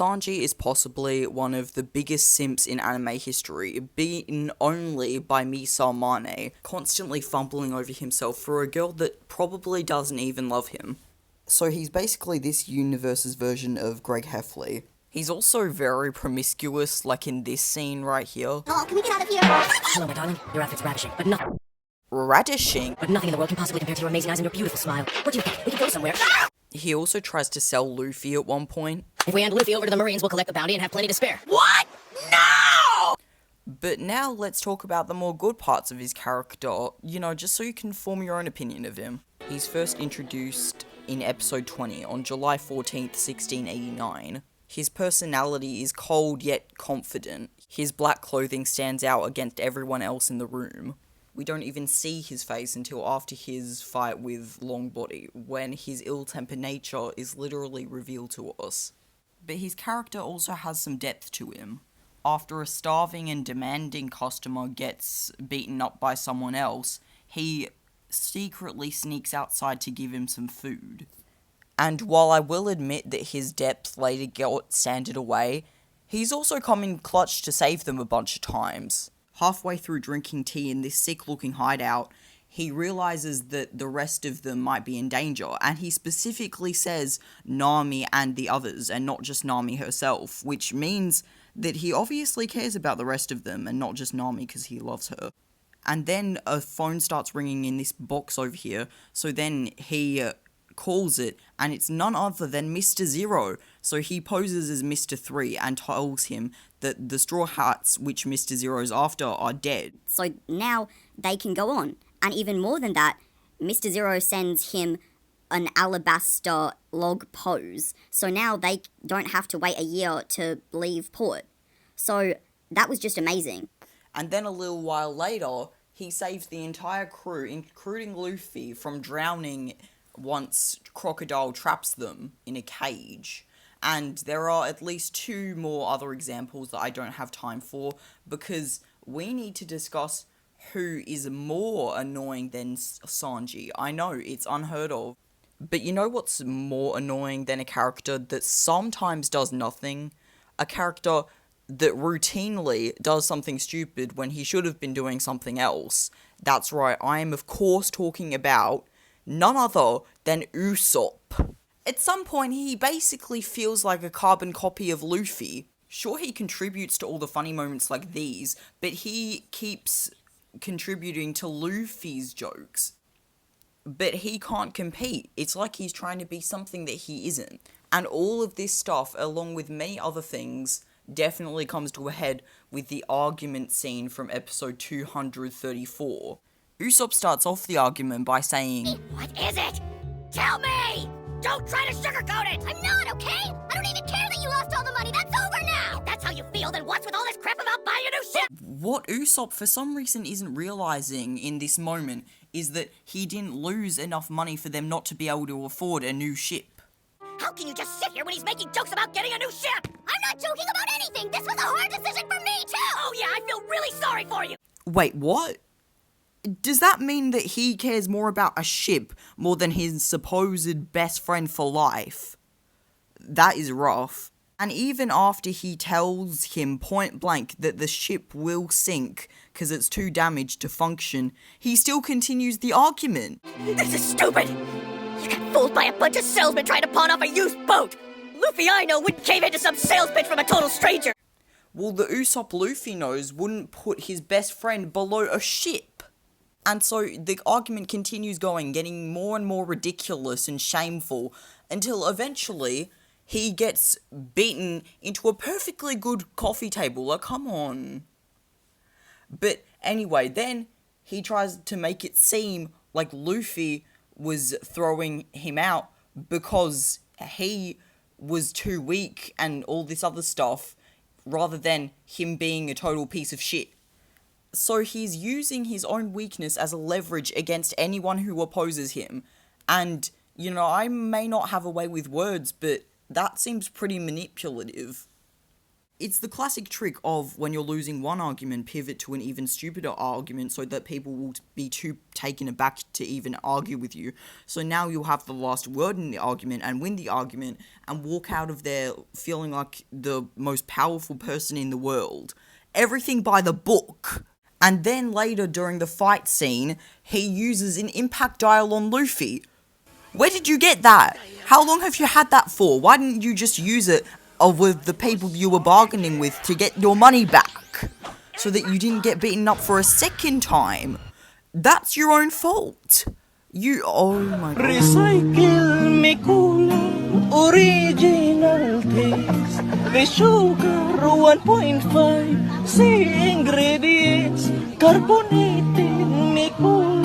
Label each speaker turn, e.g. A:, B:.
A: Sanji is possibly one of the biggest simps in anime history, beaten only by Misa Mane, constantly fumbling over himself for a girl that probably doesn't even love him. So he's basically this universe's version of Greg Heffley. He's also very promiscuous, like in this scene right here.
B: Oh, can we get out of here?
C: Hello, my darling. Your outfit's ravishing, but nothing in the world can possibly compare to your amazing eyes and your beautiful smile. What do you think? We can go somewhere.
A: He also tries to sell Luffy at one point.
C: If we hand Luffy over to the Marines, we'll collect the bounty and have plenty to spare.
B: What? No!
A: But now let's talk about the more good parts of his character, just so you can form your own opinion of him. He's first introduced in episode 20 on July 14th, 1689. His personality is cold yet confident. His black clothing stands out against everyone else in the room. We don't even see his face until after his fight with Longbody, when his ill-tempered nature is literally revealed to us. But his character also has some depth to him. After a starving and demanding customer gets beaten up by someone else, he secretly sneaks outside to give him some food. And while I will admit that his depth later got sanded away, he's also come in clutch to save them a bunch of times. Halfway through drinking tea in this sick-looking hideout, he realizes that the rest of them might be in danger, and he specifically says Nami and the others, and not just Nami herself, which means that he obviously cares about the rest of them, and not just Nami because he loves her. And then a phone starts ringing in this box over here, so then he calls it, and it's none other than Mr. Zero. So he poses as Mr. 3 and tells him that the Straw Hats, which Mr. Zero's after, are dead.
B: So now they can go on. And even more than that, Mr. Zero sends him an alabaster log pose. So now they don't have to wait a year to leave port. So that was just amazing.
A: And then a little while later, he saves the entire crew, including Luffy, from drowning once Crocodile traps them in a cage. And there are at least 2 more other examples that I don't have time for, because we need to discuss who is more annoying than Sanji. I know, it's unheard of. But you know what's more annoying than a character that sometimes does nothing? A character that routinely does something stupid when he should have been doing something else. That's right, I am of course talking about none other than Usopp. At some point, he basically feels like a carbon copy of Luffy. Sure, he contributes to all the funny moments like these, but he keeps contributing to Luffy's jokes. But he can't compete. It's like he's trying to be something that he isn't. And all of this stuff, along with many other things, definitely comes to a head with the argument scene from episode 234. Usopp starts off the argument by saying,
B: What is it? Tell me! Don't try to sugarcoat it! I'm not, okay? I don't even care that you lost all the money. That's over now! If that's how you feel, then what's with all this crap about buying a new ship?
A: What Usopp for some reason isn't realizing in this moment is that he didn't lose enough money for them not to be able to afford a new ship.
B: How can you just sit here when he's making jokes about getting a new ship? I'm not joking about anything! This was a hard decision for me, too! Oh yeah, I feel really sorry for you!
A: Wait, what? Does that mean that he cares more about a ship more than his supposed best friend for life? That is rough. And even after he tells him point blank that the ship will sink because it's too damaged to function, he still continues the argument.
B: This is stupid! You got fooled by a bunch of salesmen trying to pawn off a used boat! Luffy I know wouldn't cave into some sales pitch from a total stranger!
A: Well, the Usopp Luffy knows wouldn't put his best friend below a ship. And so the argument continues going, getting more and more ridiculous and shameful, until eventually he gets beaten into a perfectly good coffee table. Like, come on. But anyway, then he tries to make it seem like Luffy was throwing him out because he was too weak and all this other stuff, rather than him being a total piece of shit. So he's using his own weakness as a leverage against anyone who opposes him. And, I may not have a way with words, but that seems pretty manipulative. It's the classic trick of when you're losing one argument, pivot to an even stupider argument so that people will be too taken aback to even argue with you. So now you'll have the last word in the argument and win the argument and walk out of there feeling like the most powerful person in the world. Everything by the book. And then later during the fight scene, he uses an impact dial on Luffy. Where did you get that? How long have you had that for? Why didn't you just use it with the people you were bargaining with to get your money back? So that you didn't get beaten up for a second time. That's your own fault. Oh my god.
D: Recycle me cola, original taste. The sugar 1.5, see ingredients, carbonated me cola.